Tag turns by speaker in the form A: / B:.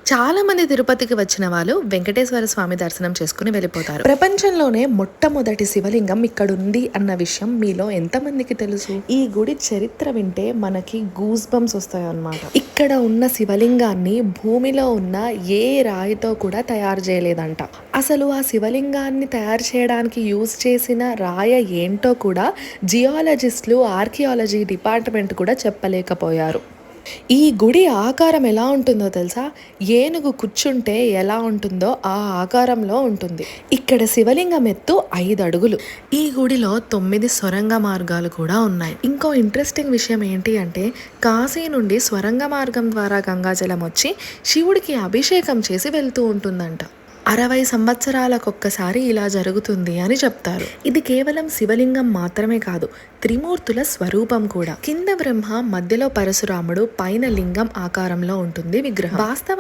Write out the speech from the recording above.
A: చాలా మంది తిరుపతికి వచ్చిన వాళ్ళు వెంకటేశ్వర స్వామి దర్శనం చేసుకుని వెళ్ళిపోతారు. ప్రపంచంలోనే మొట్టమొదటి శివలింగం ఇక్కడ ఉంది అన్న విషయం మీలో ఎంతమందికి తెలుసు? ఈ గుడి చరిత్ర వింటే మనకి గూస్ బంప్స్ వస్తాయి అన్నమాట. ఇక్కడ ఉన్న శివలింగాన్ని భూమిలో ఉన్న ఏ రాయితో కూడా తయారు చేయలేదంట. అసలు ఆ శివలింగాన్ని తయారు చేయడానికి యూజ్ చేసిన రాయ ఏంటో కూడా జియాలజిస్టులు, ఆర్కియాలజీ డిపార్ట్మెంట్ కూడా చెప్పలేకపోయారు. ఈ గుడి ఆకారం ఎలా ఉంటుందో తెలుసా? ఏనుగు కూర్చుంటే ఎలా ఉంటుందో ఆ ఆకారంలో ఉంటుంది. ఇక్కడ శివలింగం ఎత్తు 5 అడుగులు. ఈ గుడిలో 9 సొరంగ మార్గాలు కూడా ఉన్నాయి. ఇంకో ఇంట్రెస్టింగ్ విషయం ఏంటి అంటే, కాశీ నుండి స్వరంగ మార్గం ద్వారా గంగాజలం వచ్చి శివుడికి అభిషేకం చేసి వెళ్తూ ఉంటుందంట. 60 సంవత్సరాలకొక్కసారి ఇలా జరుగుతుంది అని చెప్తారు. ఇది కేవలం శివలింగం మాత్రమే కాదు, త్రిమూర్తుల స్వరూపం కూడా. కింద బ్రహ్మ, మధ్యలో పరశురాముడు, పైన లింగం ఆకారంలో ఉంటుంది విగ్రహం. వాస్తవానికి